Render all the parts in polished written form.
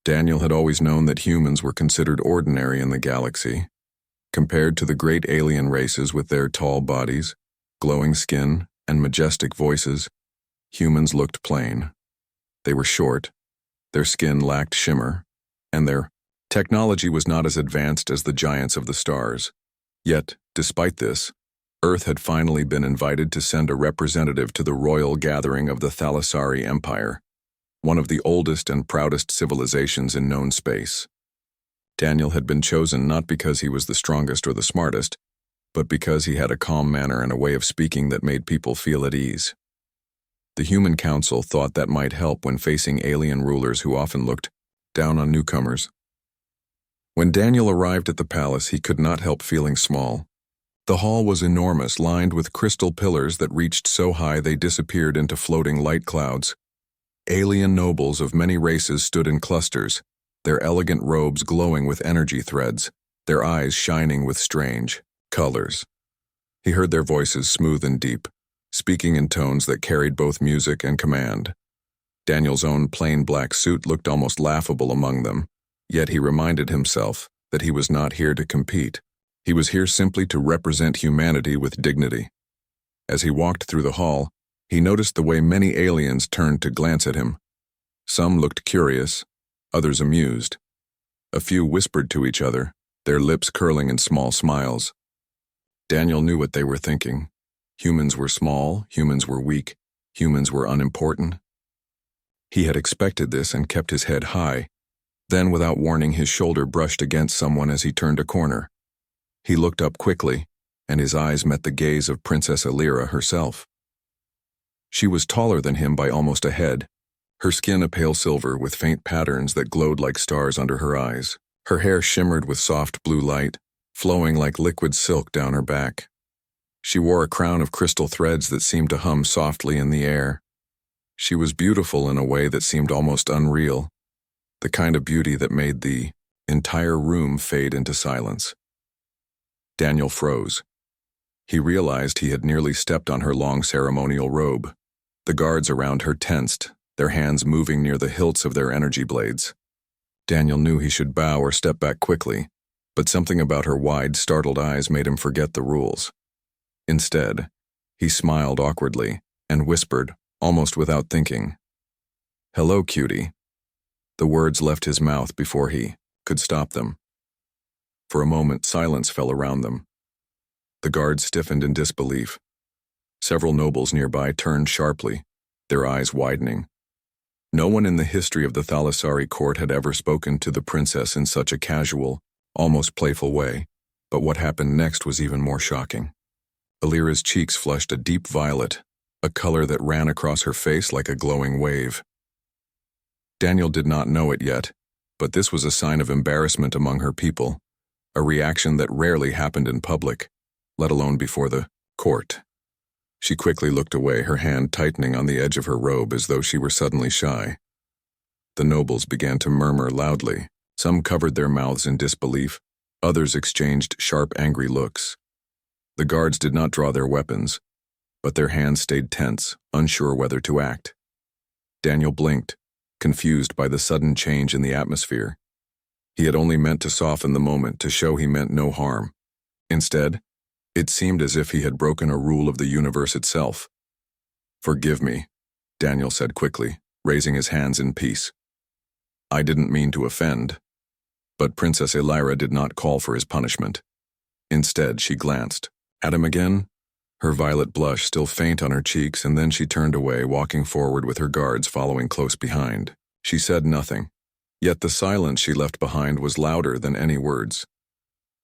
Daniel had always known that humans were considered ordinary in the galaxy. Compared to the great alien races with their tall bodies, glowing skin, and majestic voices, humans looked plain. They were short, their skin lacked shimmer, and their technology was not as advanced as the giants of the stars. Yet, despite this, Earth had finally been invited to send a representative to the royal gathering of the Thalassari Empire, one of the oldest and proudest civilizations in known space. Daniel had been chosen not because he was the strongest or the smartest, but because he had a calm manner and a way of speaking that made people feel at ease. The Human Council thought that might help when facing alien rulers who often looked down on newcomers. When Daniel arrived at the palace, he could not help feeling small. The hall was enormous, lined with crystal pillars that reached so high they disappeared into floating light clouds. Alien nobles of many races stood in clusters, their elegant robes glowing with energy threads, their eyes shining with strange colors. He heard their voices smooth and deep, speaking in tones that carried both music and command. Daniel's own plain black suit looked almost laughable among them, yet he reminded himself that he was not here to compete. He was here simply to represent humanity with dignity. As he walked through the hall, he noticed the way many aliens turned to glance at him. Some looked curious, others amused. A few whispered to each other, their lips curling in small smiles. Daniel knew what they were thinking. Humans were small, humans were weak, humans were unimportant. He had expected this and kept his head high. Then, without warning, his shoulder brushed against someone as he turned a corner. He looked up quickly, and his eyes met the gaze of Princess Alira herself. She was taller than him by almost a head, her skin a pale silver with faint patterns that glowed like stars under her eyes. Her hair shimmered with soft blue light, flowing like liquid silk down her back. She wore a crown of crystal threads that seemed to hum softly in the air. She was beautiful in a way that seemed almost unreal, the kind of beauty that made the entire room fade into silence. Daniel froze. He realized he had nearly stepped on her long ceremonial robe. The guards around her tensed, their hands moving near the hilts of their energy blades. Daniel knew he should bow or step back quickly, but something about her wide, startled eyes made him forget the rules. Instead, he smiled awkwardly and whispered, almost without thinking, "Hello, Cutie." The words left his mouth before he could stop them. For a moment, silence fell around them. The guards stiffened in disbelief. Several nobles nearby turned sharply, their eyes widening. No one in the history of the Thalassari court had ever spoken to the princess in such a casual, almost playful way, but what happened next was even more shocking. Alira's cheeks flushed a deep violet, a color that ran across her face like a glowing wave. Daniel did not know it yet, but this was a sign of embarrassment among her people, a reaction that rarely happened in public, let alone before the court. She quickly looked away, her hand tightening on the edge of her robe as though she were suddenly shy. The nobles began to murmur loudly. Some covered their mouths in disbelief, others exchanged sharp, angry looks. The guards did not draw their weapons, but their hands stayed tense, unsure whether to act. Daniel blinked, confused by the sudden change in the atmosphere. He had only meant to soften the moment, to show he meant no harm. Instead, it seemed as if he had broken a rule of the universe itself. "Forgive me," Daniel said quickly, raising his hands in peace. "I didn't mean to offend." But Princess Alira did not call for his punishment. Instead, she glanced at him again, her violet blush still faint on her cheeks, and then she turned away, walking forward with her guards following close behind. She said nothing, yet the silence she left behind was louder than any words.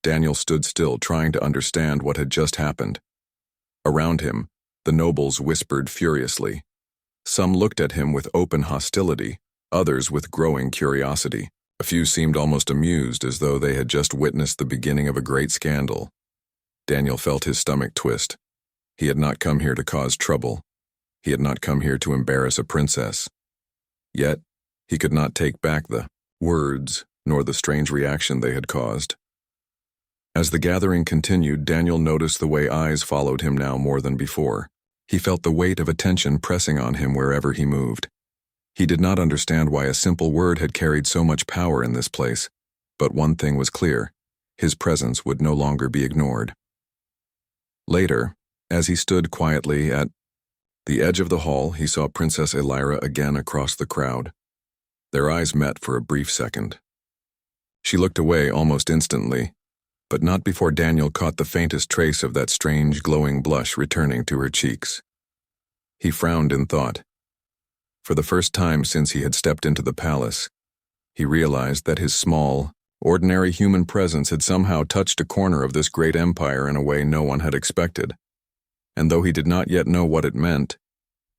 Daniel stood still, trying to understand what had just happened. Around him, the nobles whispered furiously. Some looked at him with open hostility, others with growing curiosity. A few seemed almost amused, as though they had just witnessed the beginning of a great scandal. Daniel felt his stomach twist. He had not come here to cause trouble. He had not come here to embarrass a princess. Yet, he could not take back the words nor the strange reaction they had caused. As the gathering continued, Daniel noticed the way eyes followed him now more than before. He felt the weight of attention pressing on him wherever he moved. He did not understand why a simple word had carried so much power in this place, but one thing was clear: his presence would no longer be ignored. Later, as he stood quietly at the edge of the hall, he saw Princess Elira again across the crowd. Their eyes met for a brief second. She looked away almost instantly, but not before Daniel caught the faintest trace of that strange glowing blush returning to her cheeks. He frowned in thought. For the first time since he had stepped into the palace, he realized that his small, ordinary human presence had somehow touched a corner of this great empire in a way no one had expected. And though he did not yet know what it meant,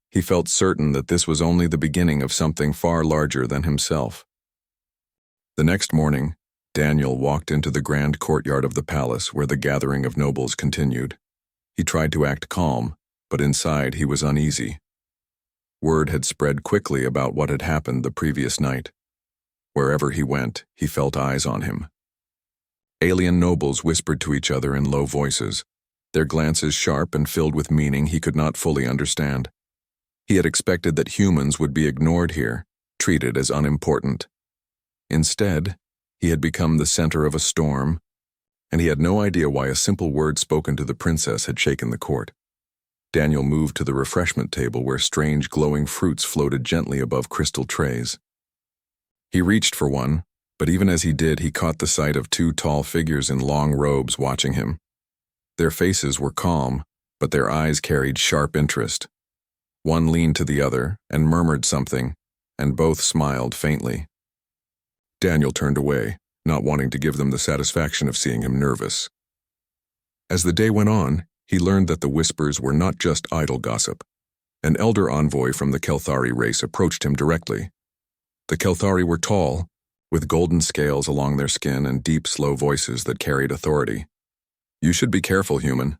he felt certain that this was only the beginning of something far larger than himself. The next morning, Daniel walked into the grand courtyard of the palace where the gathering of nobles continued. He tried to act calm, but inside he was uneasy. Word had spread quickly about what had happened the previous night. Wherever he went, he felt eyes on him. Alien nobles whispered to each other in low voices, their glances sharp and filled with meaning he could not fully understand. He had expected that humans would be ignored here, treated as unimportant. Instead, he had become the center of a storm, and he had no idea why a simple word spoken to the princess had shaken the court. Daniel moved to the refreshment table where strange glowing fruits floated gently above crystal trays. He reached for one, but even as he did, he caught the sight of two tall figures in long robes watching him. Their faces were calm, but their eyes carried sharp interest. One leaned to the other and murmured something, and both smiled faintly. Daniel turned away, not wanting to give them the satisfaction of seeing him nervous. As the day went on, he learned that the whispers were not just idle gossip. An elder envoy from the Kelthari race approached him directly. The Kelthari were tall, with golden scales along their skin and deep, slow voices that carried authority. "You should be careful, human,"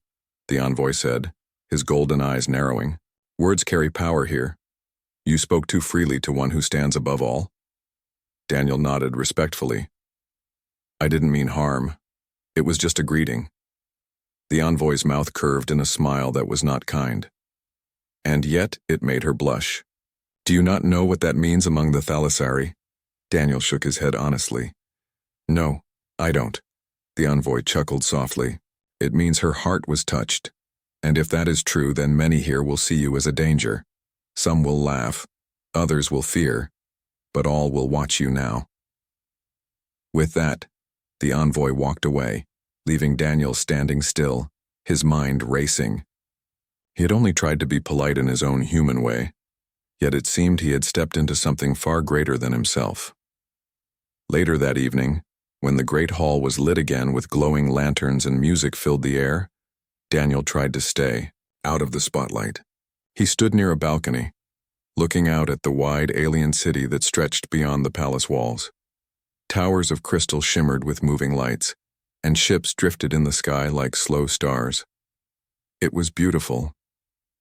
the envoy said, his golden eyes narrowing. "Words carry power here. You spoke too freely to one who stands above all." Daniel nodded respectfully. "I didn't mean harm. It was just a greeting." The envoy's mouth curved in a smile that was not kind. And yet it made her blush. "Do you not know what that means among the Thalassari?" Daniel shook his head honestly. "No, I don't." The envoy chuckled softly. "It means her heart was touched. And if that is true, then many here will see you as a danger. Some will laugh, others will fear, but all will watch you now." With that, the envoy walked away, leaving Daniel standing still, his mind racing. He had only tried to be polite in his own human way, yet it seemed he had stepped into something far greater than himself. Later that evening, when the great hall was lit again with glowing lanterns and music filled the air, Daniel tried to stay out of the spotlight. He stood near a balcony, looking out at the wide alien city that stretched beyond the palace walls. Towers of crystal shimmered with moving lights, and ships drifted in the sky like slow stars. It was beautiful,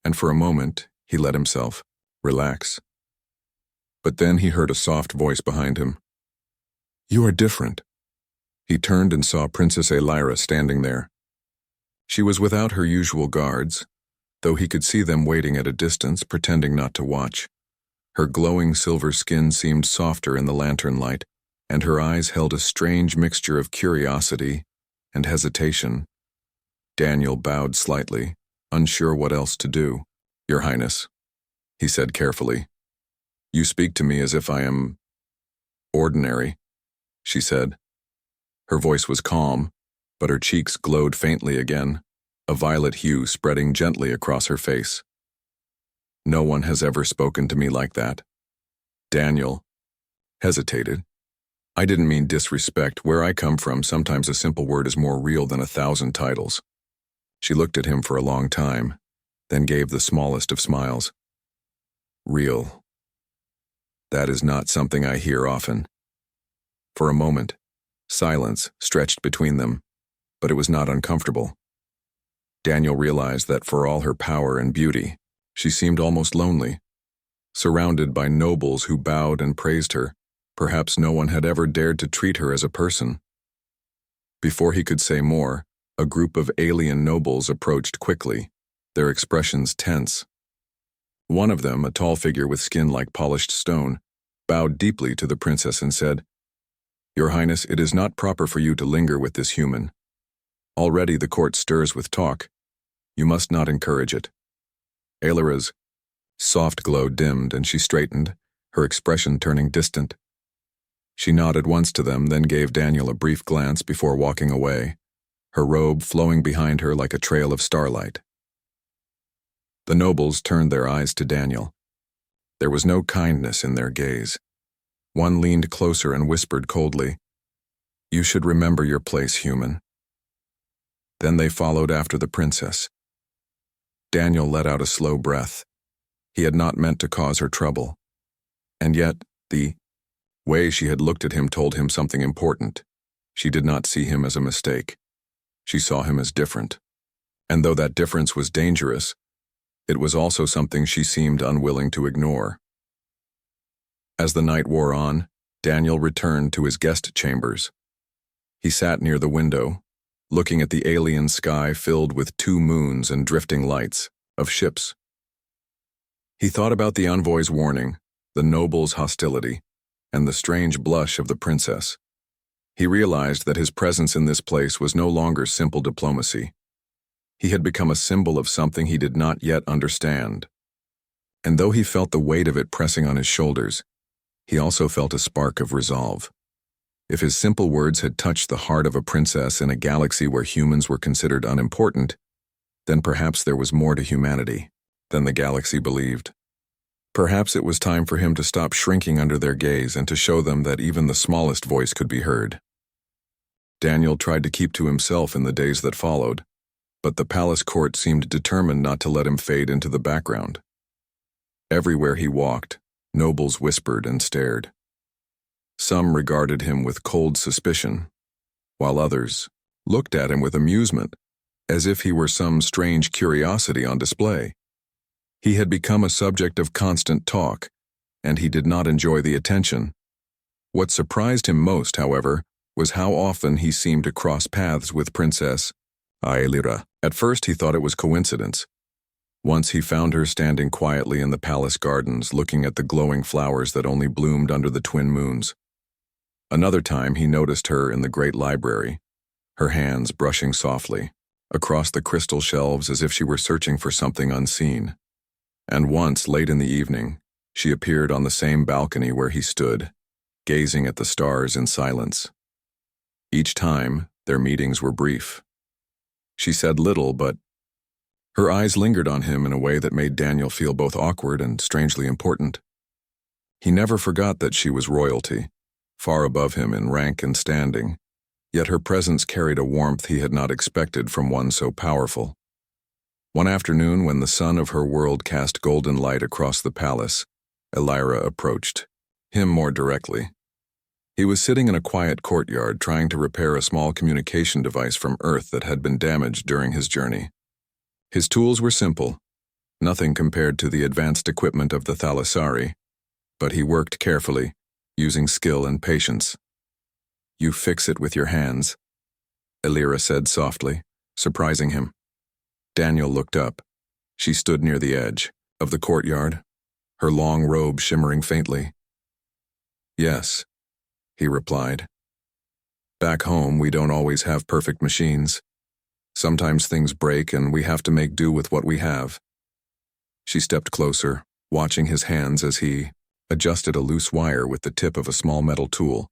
and for a moment he let himself relax. But then he heard a soft voice behind him. "You are different." He turned and saw Princess Elira standing there. She was without her usual guards, though he could see them waiting at a distance, pretending not to watch. Her glowing silver skin seemed softer in the lantern light, and her eyes held a strange mixture of curiosity and hesitation. Daniel bowed slightly, unsure what else to do. "Your Highness," he said carefully. "You speak to me as if I am ordinary," she said. Her voice was calm, but her cheeks glowed faintly again, a violet hue spreading gently across her face. "No one has ever spoken to me like that." Daniel hesitated. "I didn't mean disrespect. Where I come from, sometimes a simple word is more real than 1,000 titles." She looked at him for a long time, then gave the smallest of smiles. "Real. That is not something I hear often." For a moment, silence stretched between them, but it was not uncomfortable. Daniel realized that for all her power and beauty, she seemed almost lonely. Surrounded by nobles who bowed and praised her, perhaps no one had ever dared to treat her as a person. Before he could say more, a group of alien nobles approached quickly, their expressions tense. One of them, a tall figure with skin like polished stone, bowed deeply to the princess and said, "Your Highness, it is not proper for you to linger with this human. Already the court stirs with talk. You must not encourage it." Aelira's soft glow dimmed and she straightened, her expression turning distant. She nodded once to them, then gave Daniel a brief glance before walking away, her robe flowing behind her like a trail of starlight. The nobles turned their eyes to Daniel. There was no kindness in their gaze. One leaned closer and whispered coldly, "You should remember your place, human." Then they followed after the princess. Daniel let out a slow breath. He had not meant to cause her trouble. And yet, the way she had looked at him told him something important. She did not see him as a mistake. She saw him as different. And though that difference was dangerous, it was also something she seemed unwilling to ignore. As the night wore on, Daniel returned to his guest chambers. He sat near the window, looking at the alien sky filled with 2 moons and drifting lights of ships. He thought about the envoy's warning, the noble's hostility, and the strange blush of the princess. He realized that his presence in this place was no longer simple diplomacy. He had become a symbol of something he did not yet understand. And though he felt the weight of it pressing on his shoulders, he also felt a spark of resolve. If his simple words had touched the heart of a princess in a galaxy where humans were considered unimportant, then perhaps there was more to humanity than the galaxy believed. Perhaps it was time for him to stop shrinking under their gaze and to show them that even the smallest voice could be heard. Daniel tried to keep to himself in the days that followed, but the palace court seemed determined not to let him fade into the background. Everywhere he walked, nobles whispered and stared. Some regarded him with cold suspicion, while others looked at him with amusement, as if he were some strange curiosity on display. He had become a subject of constant talk, and he did not enjoy the attention. What surprised him most, however, was how often he seemed to cross paths with Princess Aelira. At first he thought it was coincidence. Once he found her standing quietly in the palace gardens, looking at the glowing flowers that only bloomed under the twin moons. Another time he noticed her in the great library, her hands brushing softly across the crystal shelves as if she were searching for something unseen. And once, late in the evening, she appeared on the same balcony where he stood, gazing at the stars in silence. Each time, their meetings were brief. She said little, but her eyes lingered on him in a way that made Daniel feel both awkward and strangely important. He never forgot that she was royalty, far above him in rank and standing, yet her presence carried a warmth he had not expected from one so powerful. One afternoon, when the sun of her world cast golden light across the palace, Aelira approached him more directly. He was sitting in a quiet courtyard trying to repair a small communication device from Earth that had been damaged during his journey. His tools were simple, nothing compared to the advanced equipment of the Thalassari, but he worked carefully, using skill and patience. "You fix it with your hands," Aelira said softly, surprising him. Daniel looked up. She stood near the edge of the courtyard, her long robe shimmering faintly. "Yes," he replied. "Back home, we don't always have perfect machines. Sometimes things break and we have to make do with what we have." She stepped closer, watching his hands as he adjusted a loose wire with the tip of a small metal tool.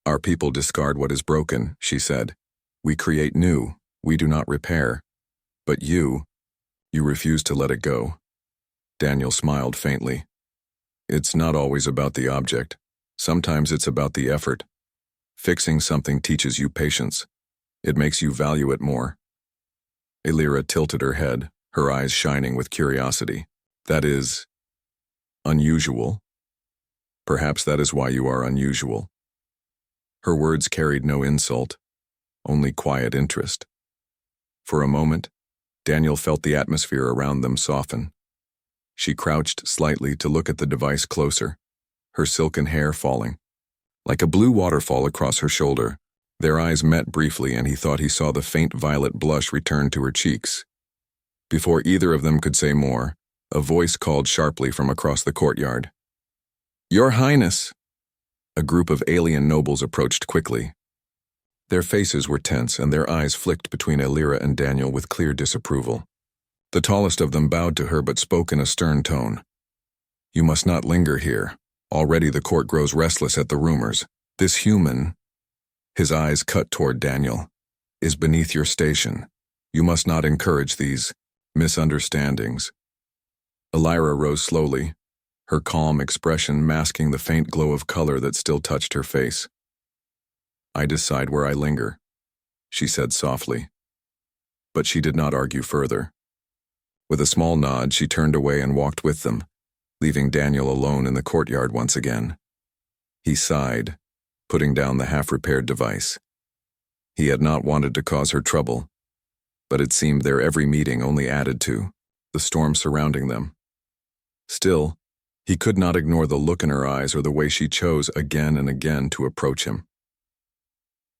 "Our people discard what is broken," she said. "We create new, we do not repair. But you refuse to let it go." Daniel smiled faintly. "It's not always about the object. Sometimes it's about the effort. Fixing something teaches you patience. It makes you value it more." Aelira tilted her head, her eyes shining with curiosity. "That is unusual. Perhaps that is why you are unusual." Her words carried no insult, only quiet interest. For a moment, Daniel felt the atmosphere around them soften. She crouched slightly to look at the device closer, her silken hair falling like a blue waterfall across her shoulder. Their eyes met briefly, and he thought he saw the faint violet blush return to her cheeks. Before either of them could say more, A voice called sharply from across the courtyard. "Your Highness!" A group of alien nobles approached quickly. Their faces were tense and their eyes flicked between Elira and Daniel with clear disapproval. The tallest of them bowed to her but spoke in a stern tone. "You must not linger here. Already the court grows restless at the rumors. This human," his eyes cut toward Daniel, "is beneath your station. You must not encourage these misunderstandings." Elira rose slowly, her calm expression masking the faint glow of color that still touched her face. "I decide where I linger," she said softly. But she did not argue further. With a small nod, she turned away and walked with them, leaving Daniel alone in the courtyard once again. He sighed, putting down the half-repaired device. He had not wanted to cause her trouble, but it seemed their every meeting only added to the storm surrounding them. Still, he could not ignore the look in her eyes or the way she chose again and again to approach him.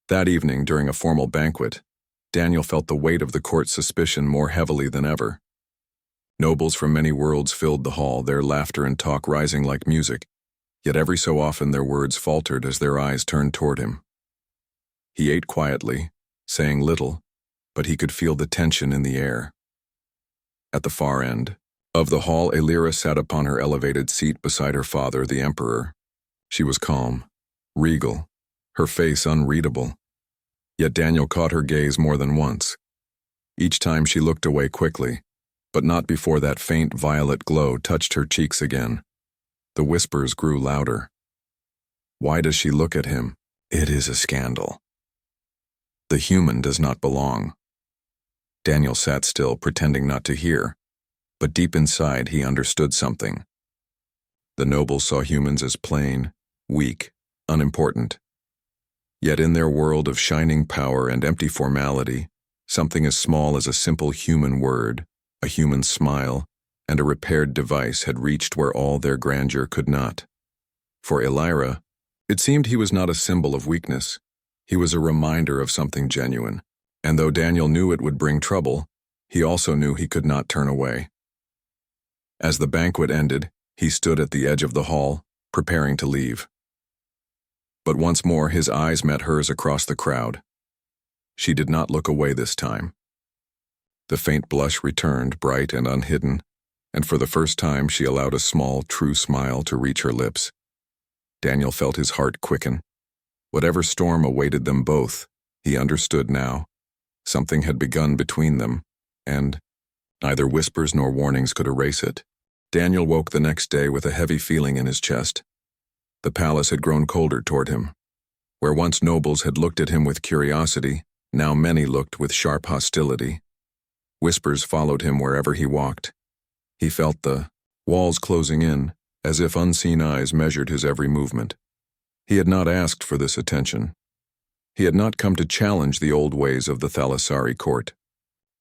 That evening, during a formal banquet, Daniel felt the weight of the court's suspicion more heavily than ever. Nobles from many worlds filled the hall, their laughter and talk rising like music, yet every so often their words faltered as their eyes turned toward him. He ate quietly, saying little, but he could feel the tension in the air. At the far end of the hall, Elira sat upon her elevated seat beside her father, the Emperor. She was calm, regal, her face unreadable. Yet Daniel caught her gaze more than once. Each time she looked away quickly, but not before that faint violet glow touched her cheeks again. The whispers grew louder. "Why does she look at him? It is a scandal. The human does not belong." Daniel sat still, pretending not to hear, but deep inside he understood something. The nobles saw humans as plain, weak, unimportant. Yet in their world of shining power and empty formality, something as small as a simple human word, a human smile, and a repaired device had reached where all their grandeur could not. For Elira, it seemed he was not a symbol of weakness. He was a reminder of something genuine, and though Daniel knew it would bring trouble, he also knew he could not turn away. As the banquet ended, he stood at the edge of the hall, preparing to leave. But once more his eyes met hers across the crowd. She did not look away this time. The faint blush returned, bright and unhidden, and for the first time she allowed a small, true smile to reach her lips. Daniel felt his heart quicken. Whatever storm awaited them both, he understood now. Something had begun between them, and neither whispers nor warnings could erase it. Daniel woke the next day with a heavy feeling in his chest. The palace had grown colder toward him. Where once nobles had looked at him with curiosity, now many looked with sharp hostility. Whispers followed him wherever he walked. He felt the walls closing in, as if unseen eyes measured his every movement. He had not asked for this attention. He had not come to challenge the old ways of the Thalassari court.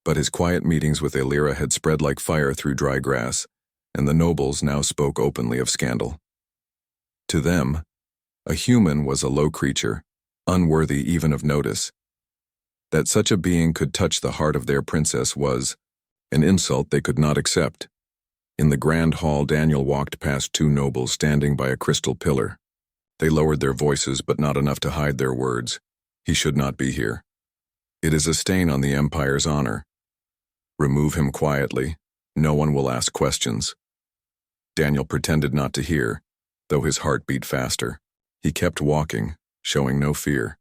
But his quiet meetings with Elira had spread like fire through dry grass, and the nobles now spoke openly of scandal. To them, a human was a low creature, unworthy even of notice. That such a being could touch the heart of their princess was an insult they could not accept. In the grand hall, Daniel walked past two nobles standing by a crystal pillar. They lowered their voices, but not enough to hide their words. He should not be here. It is a stain on the Empire's honor. Remove him quietly. No one will ask questions. Daniel pretended not to hear, though his heart beat faster. He kept walking, showing no fear.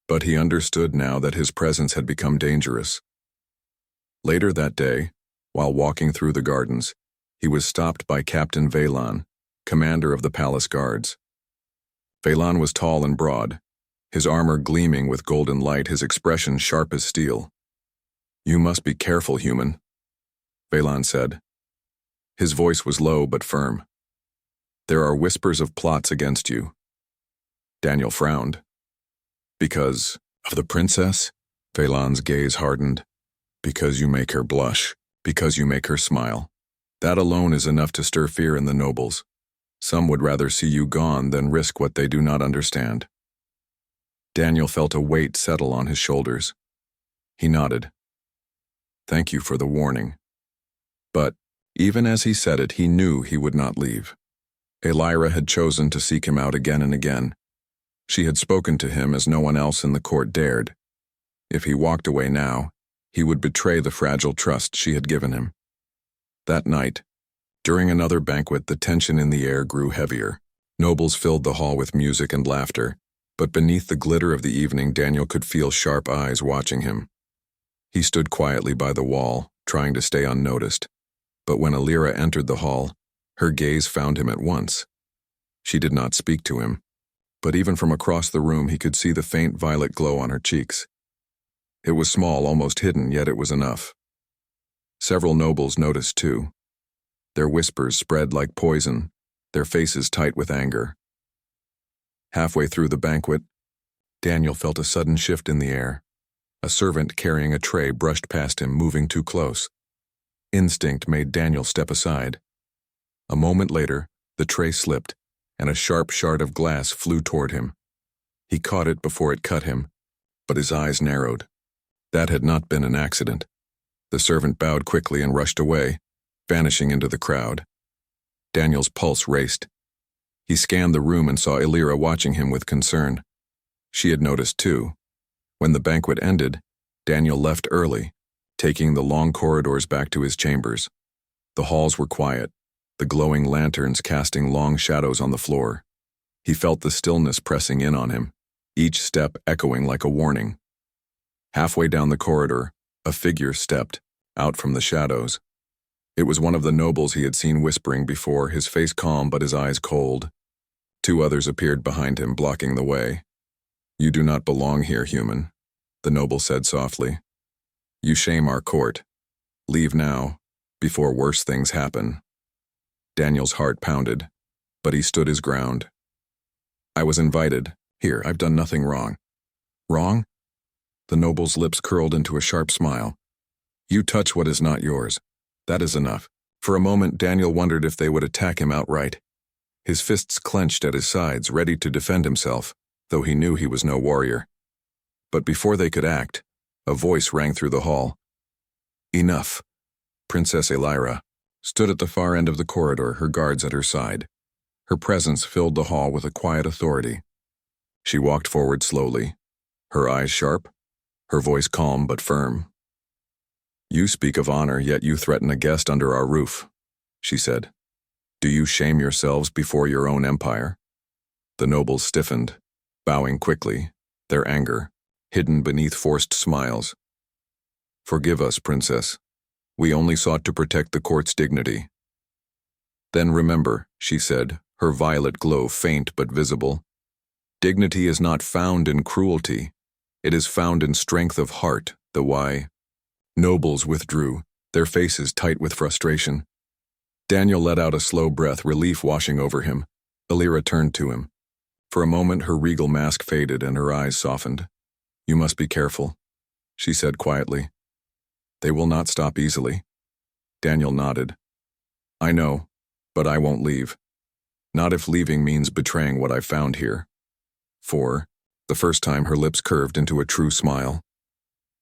But he understood now that his presence had become dangerous. Later that day, while walking through the gardens, he was stopped by Captain Velan, commander of the palace guards. Velan was tall and broad, his armor gleaming with golden light, his expression sharp as steel. "You must be careful, human," Velan said. His voice was low but firm. "There are whispers of plots against you." Daniel frowned. "Because of the princess?" Velan's gaze hardened. "Because you make her blush, because you make her smile. That alone is enough to stir fear in the nobles. Some would rather see you gone than risk what they do not understand." Daniel felt a weight settle on his shoulders. He nodded. "Thank you for the warning. But Even as he said it, he knew he would not leave. Elira had chosen to seek him out again and again. She had spoken to him as no one else in the court dared. If he walked away now, he would betray the fragile trust she had given him. That night, during another banquet, the tension in the air grew heavier. Nobles filled the hall with music and laughter, but beneath the glitter of the evening, Daniel could feel sharp eyes watching him. He stood quietly by the wall, trying to stay unnoticed, but when Elira entered the hall, her gaze found him at once. She did not speak to him, but even from across the room he could see the faint violet glow on her cheeks. It was small, almost hidden, yet it was enough. Several nobles noticed too. Their whispers spread like poison, their faces tight with anger. Halfway through the banquet, Daniel felt a sudden shift in the air. A servant carrying a tray brushed past him, moving too close. Instinct made Daniel step aside. A moment later, the tray slipped, and a sharp shard of glass flew toward him. He caught it before it cut him, but his eyes narrowed. That had not been an accident. The servant bowed quickly and rushed away, vanishing into the crowd. Daniel's pulse raced. He scanned the room and saw Elira watching him with concern. She had noticed too. When the banquet ended, Daniel left early, taking the long corridors back to his chambers. The halls were quiet, the glowing lanterns casting long shadows on the floor. He felt the stillness pressing in on him, each step echoing like a warning. Halfway down the corridor, a figure stepped, out from the shadows. It was one of the nobles he had seen whispering before, his face calm but his eyes cold. Two others appeared behind him, blocking the way. "You do not belong here, human," the noble said softly. "You shame our court. Leave now, before worse things happen." Daniel's heart pounded, but he stood his ground. "I was invited. Here, I've done nothing wrong." "Wrong?" The noble's lips curled into a sharp smile. "You touch what is not yours. That is enough." For a moment, Daniel wondered if they would attack him outright. His fists clenched at his sides, ready to defend himself, though he knew he was no warrior. But before they could act, a voice rang through the hall. "Enough." Princess Elira stood at the far end of the corridor, her guards at her side. Her presence filled the hall with a quiet authority. She walked forward slowly, her eyes sharp, her voice calm but firm. "You speak of honor, yet you threaten a guest under our roof," she said. "Do you shame yourselves before your own empire?" The nobles stiffened, bowing quickly, their anger hidden beneath forced smiles. "Forgive us, Princess. We only sought to protect the court's dignity." "Then remember," she said, her violet glow faint but visible, "dignity is not found in cruelty. It is found in strength of heart, the why." Nobles withdrew, their faces tight with frustration. Daniel let out a slow breath, relief washing over him. Elira turned to him. For a moment, her regal mask faded and her eyes softened. "You must be careful," she said quietly. "They will not stop easily." Daniel nodded. "I know, but I won't leave. Not if leaving means betraying what I found here." For the first time, her lips curved into a true smile.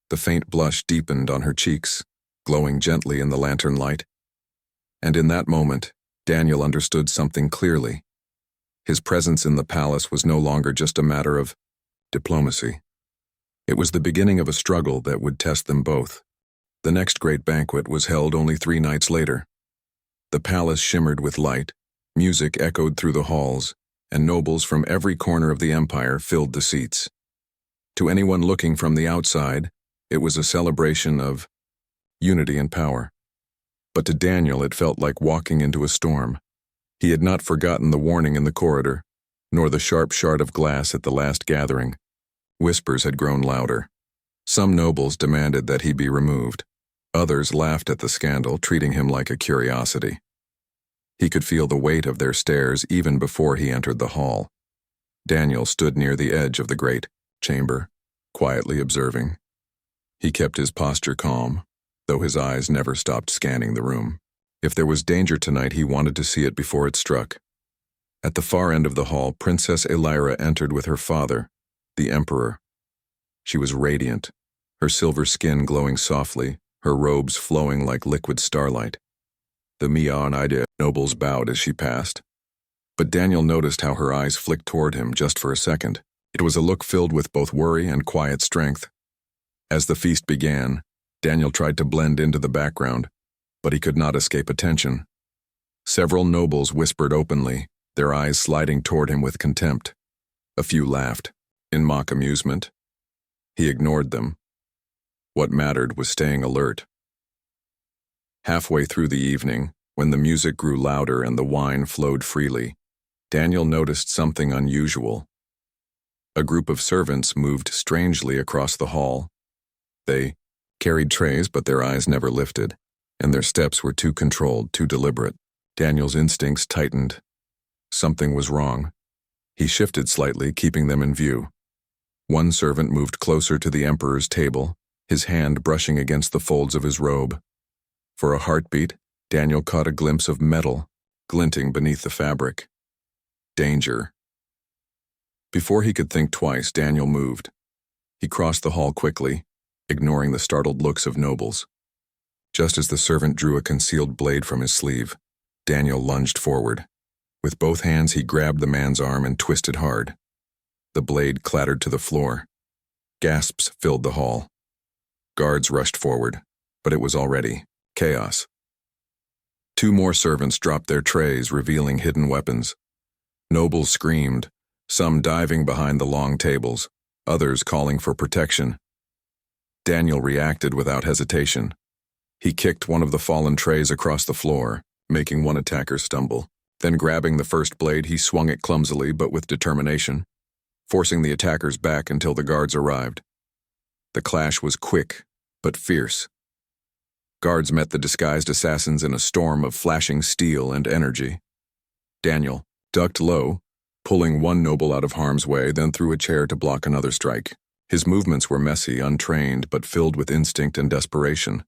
The faint blush deepened on her cheeks, glowing gently in the lantern light. And in that moment, Daniel understood something clearly. His presence in the palace was no longer just a matter of diplomacy. It was the beginning of a struggle that would test them both. The next great banquet was held only 3 nights later. The palace shimmered with light, music echoed through the halls, and nobles from every corner of the empire filled the seats. To anyone looking from the outside, it was a celebration of unity and power. But to Daniel, it felt like walking into a storm. He had not forgotten the warning in the corridor, nor the sharp shard of glass at the last gathering. Whispers had grown louder. Some nobles demanded that he be removed. Others laughed at the scandal, treating him like a curiosity. He could feel the weight of their stares even before he entered the hall. Daniel stood near the edge of the great chamber, quietly observing. He kept his posture calm, though his eyes never stopped scanning the room. If there was danger tonight, he wanted to see it before it struck. At the far end of the hall, Princess Elira entered with her father, the Emperor. She was radiant, her silver skin glowing softly, her robes flowing like liquid starlight. The Mian idea. Nobles bowed as she passed. But Daniel noticed how her eyes flicked toward him just for a second. It was a look filled with both worry and quiet strength. As the feast began, Daniel tried to blend into the background, but he could not escape attention. Several nobles whispered openly, their eyes sliding toward him with contempt. A few laughed, in mock amusement. He ignored them. What mattered was staying alert. Halfway through the evening, when the music grew louder and the wine flowed freely, Daniel noticed something unusual. A group of servants moved strangely across the hall. They carried trays, but their eyes never lifted, and their steps were too controlled, too deliberate. Daniel's instincts tightened. Something was wrong. He shifted slightly, keeping them in view. One servant moved closer to the emperor's table, his hand brushing against the folds of his robe. For a heartbeat, Daniel caught a glimpse of metal, glinting beneath the fabric. Danger. Before he could think twice, Daniel moved. He crossed the hall quickly, ignoring the startled looks of nobles. Just as the servant drew a concealed blade from his sleeve, Daniel lunged forward. With both hands, he grabbed the man's arm and twisted hard. The blade clattered to the floor. Gasps filled the hall. Guards rushed forward, but it was already chaos. Two more servants dropped their trays, revealing hidden weapons. Nobles screamed, some diving behind the long tables, others calling for protection. Daniel reacted without hesitation. He kicked one of the fallen trays across the floor, making one attacker stumble. Then grabbing the first blade, he swung it clumsily but with determination, forcing the attackers back until the guards arrived. The clash was quick, but fierce. Guards met the disguised assassins in a storm of flashing steel and energy. Daniel ducked low, pulling one noble out of harm's way, then threw a chair to block another strike. His movements were messy, untrained, but filled with instinct and desperation.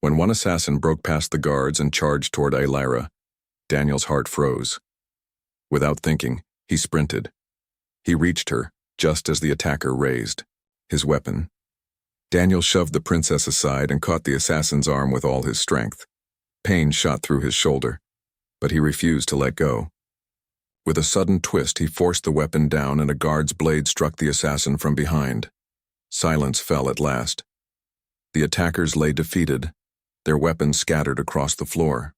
When one assassin broke past the guards and charged toward Alyra, Daniel's heart froze. Without thinking, he sprinted. He reached her, just as the attacker raised his weapon. Daniel shoved the princess aside and caught the assassin's arm with all his strength. Pain shot through his shoulder, but he refused to let go. With a sudden twist, he forced the weapon down and a guard's blade struck the assassin from behind. Silence fell at last. The attackers lay defeated, their weapons scattered across the floor.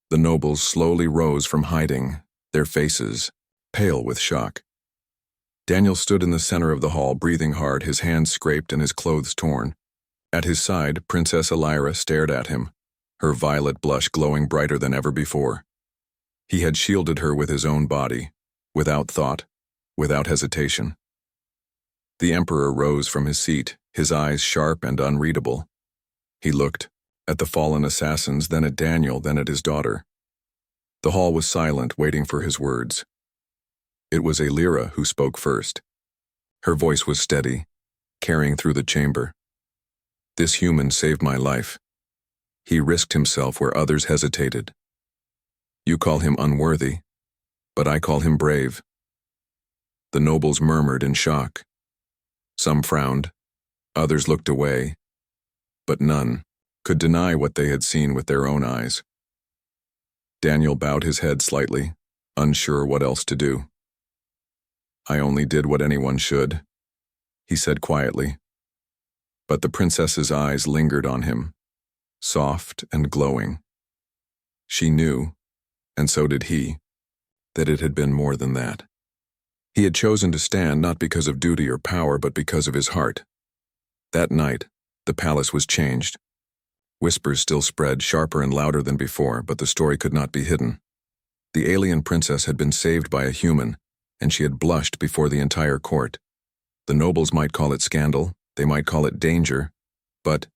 The nobles slowly rose from hiding, their faces pale with shock. Daniel stood in the center of the hall, breathing hard, his hands scraped and his clothes torn. At his side, Princess Alyra stared at him, her violet blush glowing brighter than ever before. He had shielded her with his own body, without thought, without hesitation. The emperor rose from his seat, his eyes sharp and unreadable. He looked at the fallen assassins, then at Daniel, then at his daughter. The hall was silent, waiting for his words. It was Alyra who spoke first. Her voice was steady, carrying through the chamber. This human saved my life. He risked himself where others hesitated. You call him unworthy, but I call him brave. The nobles murmured in shock. Some frowned, others looked away, but none could deny what they had seen with their own eyes. Daniel bowed his head slightly, unsure what else to do. I only did what anyone should, he said quietly. But the princess's eyes lingered on him, soft and glowing. She knew, and so did he, that it had been more than that. He had chosen to stand not because of duty or power, but because of his heart. That night, the palace was changed. Whispers still spread, sharper and louder than before, but the story could not be hidden. The alien princess had been saved by a human, and she had blushed before the entire court. The nobles might call it scandal, they might call it danger, but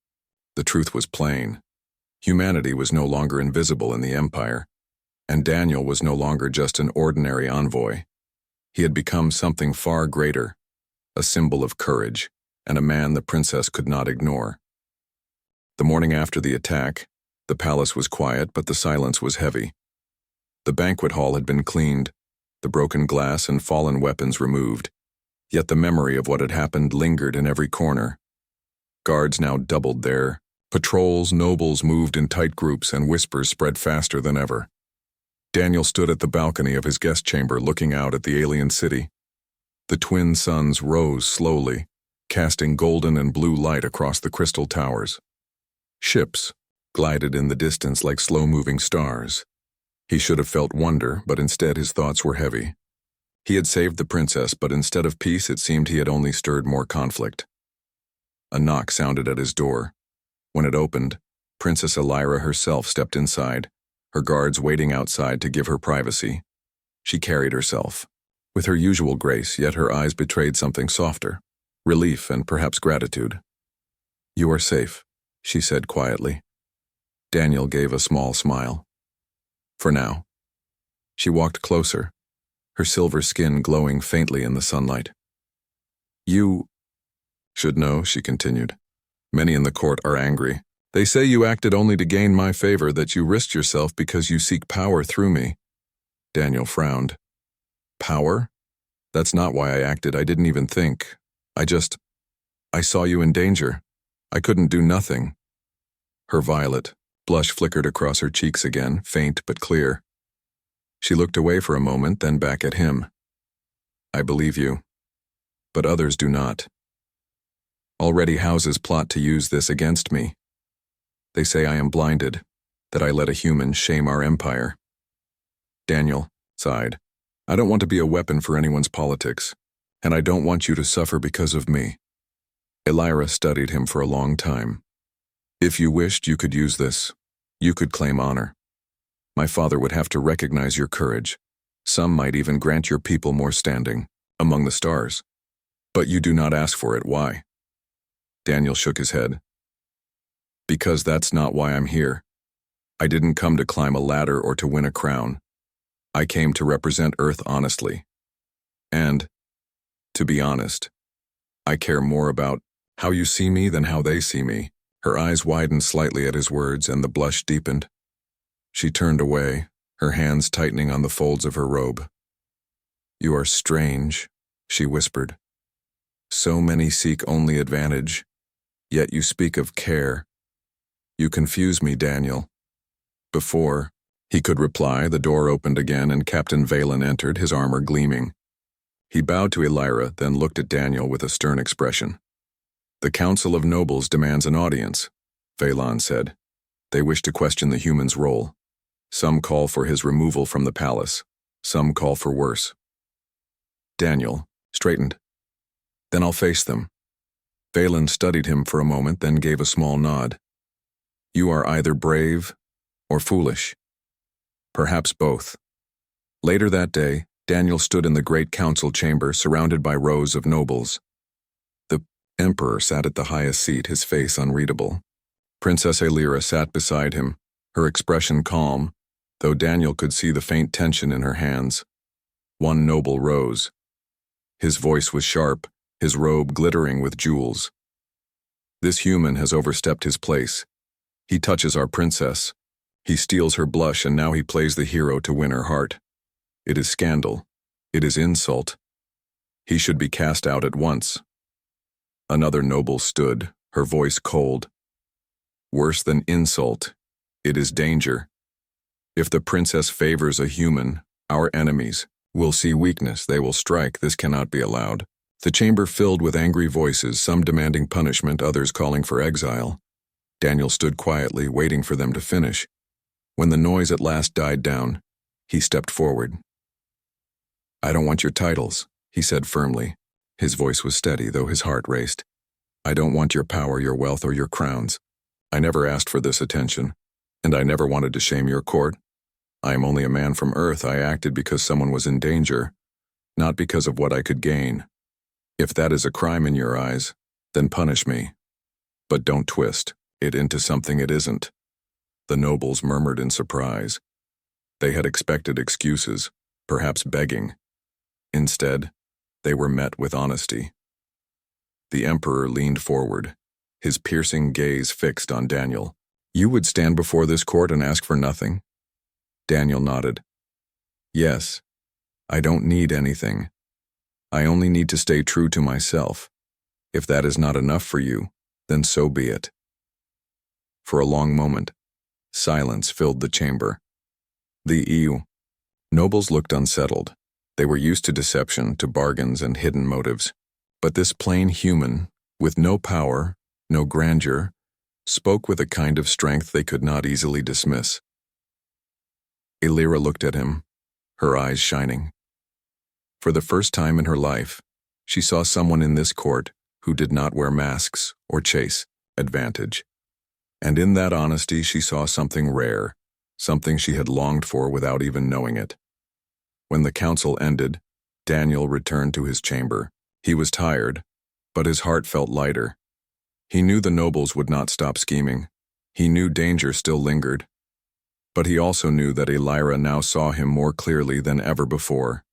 the truth was plain. Humanity was no longer invisible in the empire, and Daniel was no longer just an ordinary envoy. He had become something far greater, a symbol of courage, and a man the princess could not ignore. The morning after the attack, the palace was quiet, but the silence was heavy. The banquet hall had been cleaned, the broken glass and fallen weapons removed, yet the memory of what had happened lingered in every corner. Guards now doubled their Patrols, nobles moved in tight groups, and whispers spread faster than ever. Daniel stood at the balcony of his guest chamber looking out at the alien city. The twin suns rose slowly, casting golden and blue light across the crystal towers. Ships glided in the distance like slow-moving stars. He should have felt wonder, but instead his thoughts were heavy. He had saved the princess, but instead of peace it seemed he had only stirred more conflict. A knock sounded at his door. When it opened, Princess Elira herself stepped inside, her guards waiting outside to give her privacy. She carried herself with her usual grace, yet her eyes betrayed something softer, relief and perhaps gratitude. "You are safe," she said quietly. Daniel gave a small smile. "For now." She walked closer, her silver skin glowing faintly in the sunlight. "You should know," she continued. "Many in the court are angry. They say you acted only to gain my favor, that you risked yourself because you seek power through me." Daniel frowned. "Power? That's not why I acted. I didn't even think. I saw you in danger. I couldn't do nothing." Her violet blush flickered across her cheeks again, faint but clear. She looked away for a moment, then back at him. "I believe you, but others do not. Already houses plot to use this against me. They say I am blinded, that I let a human shame our empire." Daniel sighed. "I don't want to be a weapon for anyone's politics, and I don't want you to suffer because of me." Elira studied him for a long time. "If you wished, you could use this. You could claim honor. My father would have to recognize your courage. Some might even grant your people more standing among the stars. But you do not ask for it. Why?" Daniel shook his head. "Because that's not why I'm here. I didn't come to climb a ladder or to win a crown. I came to represent Earth honestly. And, to be honest, I care more about how you see me than how they see me." Her eyes widened slightly at his words, and the blush deepened. She turned away, her hands tightening on the folds of her robe. "You are strange," she whispered. "So many seek only advantage, yet you speak of care. You confuse me, Daniel." Before he could reply, the door opened again and Captain Valen entered, his armor gleaming. He bowed to Elira, then looked at Daniel with a stern expression. "The Council of Nobles demands an audience," Valen said. "They wish to question the human's role. Some call for his removal from the palace. Some call for worse." Daniel straightened. "Then I'll face them." Valen studied him for a moment, then gave a small nod. "You are either brave or foolish. Perhaps both." Later that day, Daniel stood in the great council chamber surrounded by rows of nobles. The emperor sat at the highest seat, his face unreadable. Princess Elira sat beside him, her expression calm, though Daniel could see the faint tension in her hands. One noble rose. His voice was sharp, his robe glittering with jewels. "This human has overstepped his place. He touches our princess. He steals her blush, and now he plays the hero to win her heart. It is scandal. It is insult. He should be cast out at once." Another noble stood, her voice cold. "Worse than insult, it is danger. If the princess favors a human, our enemies will see weakness, they will strike. This cannot be allowed." The chamber filled with angry voices, some demanding punishment, others calling for exile. Daniel stood quietly, waiting for them to finish. When the noise at last died down, he stepped forward. "I don't want your titles," he said firmly. His voice was steady, though his heart raced. "I don't want your power, your wealth, or your crowns. I never asked for this attention, and I never wanted to shame your court. I am only a man from Earth. I acted because someone was in danger, not because of what I could gain. If that is a crime in your eyes, then punish me. But don't twist it into something it isn't." The nobles murmured in surprise. They had expected excuses, perhaps begging. Instead, they were met with honesty. The emperor leaned forward, his piercing gaze fixed on Daniel. "You would stand before this court and ask for nothing?" Daniel nodded. "Yes, I don't need anything. I only need to stay true to myself. If that is not enough for you, then so be it." For a long moment, silence filled the chamber. The EU nobles looked unsettled. They were used to deception, to bargains and hidden motives. But this plain human, with no power, no grandeur, spoke with a kind of strength they could not easily dismiss. Elira looked at him, her eyes shining. For the first time in her life, she saw someone in this court who did not wear masks or chase advantage. And in that honesty she saw something rare, something she had longed for without even knowing it. When the council ended, Daniel returned to his chamber. He was tired, but his heart felt lighter. He knew the nobles would not stop scheming. He knew danger still lingered. But he also knew that Elira now saw him more clearly than ever before.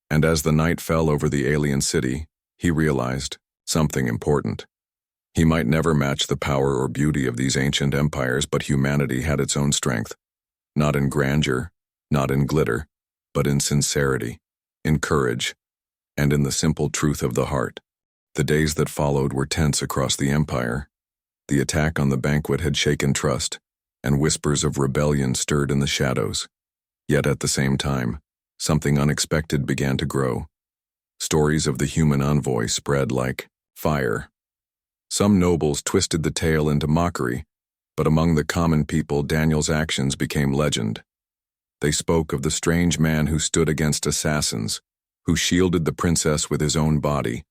And as the night fell over the alien city, he realized something important. He might never match the power or beauty of these ancient empires, but humanity had its own strength. Not in grandeur, not in glitter, but in sincerity, in courage, and in the simple truth of the heart. The days that followed were tense across the empire. The attack on the banquet had shaken trust, and whispers of rebellion stirred in the shadows. Yet at the same time, something unexpected began to grow. Stories of the human envoy spread like fire. Some nobles twisted the tale into mockery, but among the common people, Daniel's actions became legend. They spoke of the strange man who stood against assassins, who shielded the princess with his own body,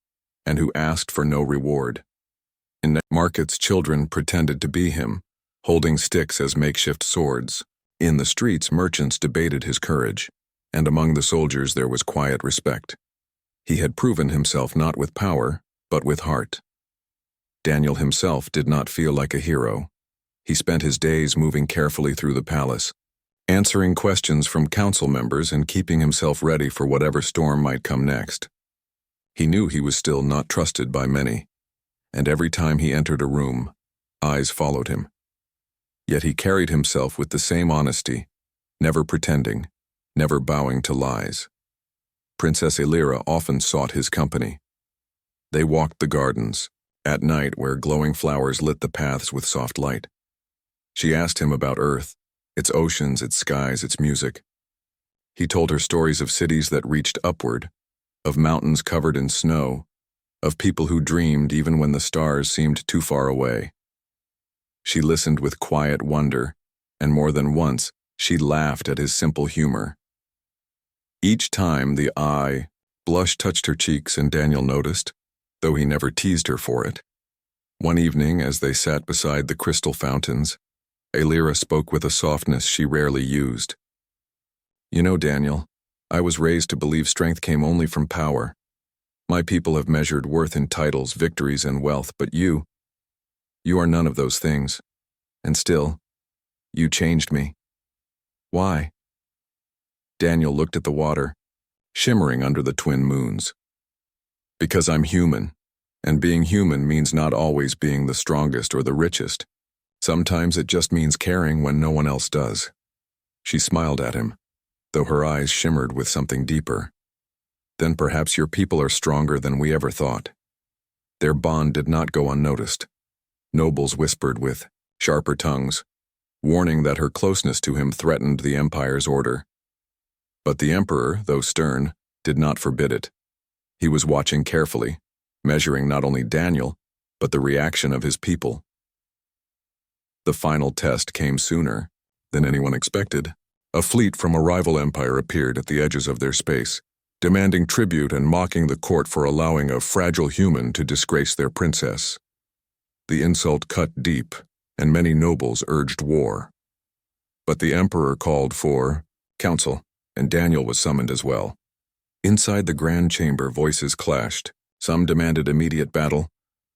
and who asked for no reward. In markets, children pretended to be him, holding sticks as makeshift swords. In the streets, merchants debated his courage, and among the soldiers there was quiet respect. He had proven himself not with power, but with heart. Daniel himself did not feel like a hero. He spent his days moving carefully through the palace, answering questions from council members and keeping himself ready for whatever storm might come next. He knew he was still not trusted by many, and every time he entered a room, eyes followed him. Yet he carried himself with the same honesty, never pretending, never bowing to lies. Princess Elira often sought his company. They walked the gardens, at night where glowing flowers lit the paths with soft light. She asked him about Earth, its oceans, its skies, its music. He told her stories of cities that reached upward, of mountains covered in snow, of people who dreamed even when the stars seemed too far away. She listened with quiet wonder, and more than once, she laughed at his simple humor. Each time the blush touched her cheeks, and Daniel noticed, though he never teased her for it. One evening, as they sat beside the crystal fountains, Elira spoke with a softness she rarely used. "You know, Daniel, I was raised to believe strength came only from power. My people have measured worth in titles, victories, and wealth, but you are none of those things. And still, you changed me. Why?" Daniel looked at the water, shimmering under the twin moons. "Because I'm human, and being human means not always being the strongest or the richest. Sometimes it just means caring when no one else does." She smiled at him, though her eyes shimmered with something deeper. "Then perhaps your people are stronger than we ever thought." Their bond did not go unnoticed. Nobles whispered with sharper tongues, warning that her closeness to him threatened the empire's order. But the emperor, though stern, did not forbid it. He was watching carefully, measuring not only Daniel, but the reaction of his people. The final test came sooner than anyone expected. A fleet from a rival empire appeared at the edges of their space, demanding tribute and mocking the court for allowing a fragile human to disgrace their princess. The insult cut deep, and many nobles urged war. But the emperor called for council, and Daniel was summoned as well. Inside the grand chamber, voices clashed. Some demanded immediate battle,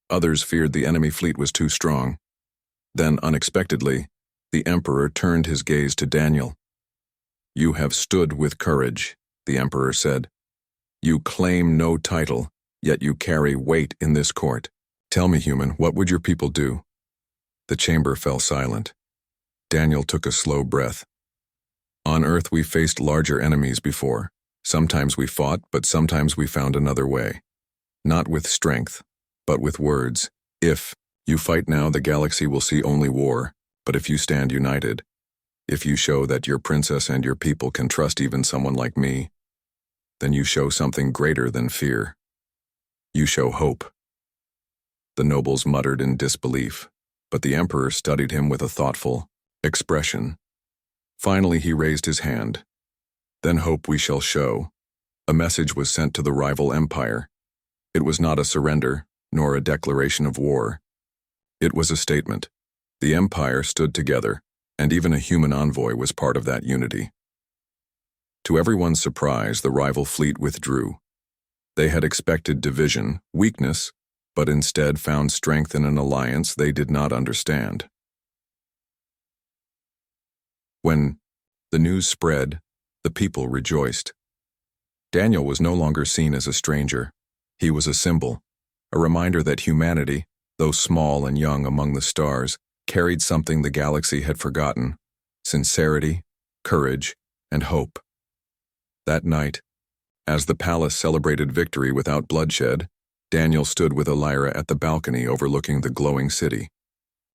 others feared the enemy fleet was too strong. Then, unexpectedly, the emperor turned his gaze to Daniel. "You have stood with courage," the emperor said. "You claim no title, yet you carry weight in this court. Tell me, human, what would your people do?" The chamber fell silent. Daniel took a slow breath. "On Earth we faced larger enemies before. Sometimes we fought, but sometimes we found another way. Not with strength, but with words. If You fight now, the galaxy will see only war, but if you stand united, if you show that your princess and your people can trust even someone like me, then you show something greater than fear. You show hope." The nobles muttered in disbelief, but the emperor studied him with a thoughtful expression. Finally, he raised his hand. "Then hope we shall show." A message was sent to the rival empire. It was not a surrender, nor a declaration of war. It was a statement. The empire stood together, and even a human envoy was part of that unity. To everyone's surprise, the rival fleet withdrew. They had expected division, weakness, but instead found strength in an alliance they did not understand. When the news spread, the people rejoiced. Daniel was no longer seen as a stranger. He was a symbol, a reminder that humanity, though small and young among the stars, carried something the galaxy had forgotten: sincerity, courage, and hope. That night, as the palace celebrated victory without bloodshed, Daniel stood with Elira at the balcony overlooking the glowing city.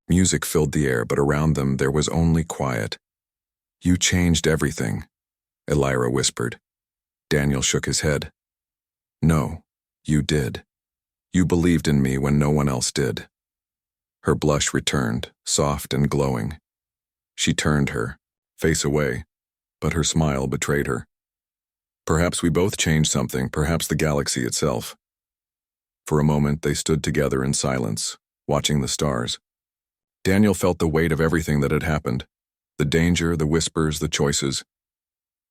Music filled the air, but around them there was only quiet. "You changed everything," Elira whispered. Daniel shook his head. "No, you did. You believed in me when no one else did." Her blush returned, soft and glowing. She turned her face away, but her smile betrayed her. "Perhaps we both changed something, perhaps the galaxy itself." For a moment they stood together in silence, watching the stars. Daniel felt the weight of everything that had happened, the danger, the whispers, the choices.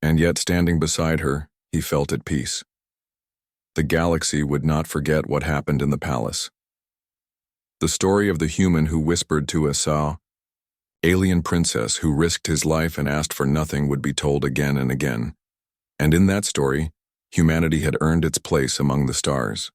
And yet, standing beside her, he felt at peace. The galaxy would not forget what happened in the palace. The story of the human who whispered to a alien princess who risked his life and asked for nothing would be told again and again. And in that story, humanity had earned its place among the stars.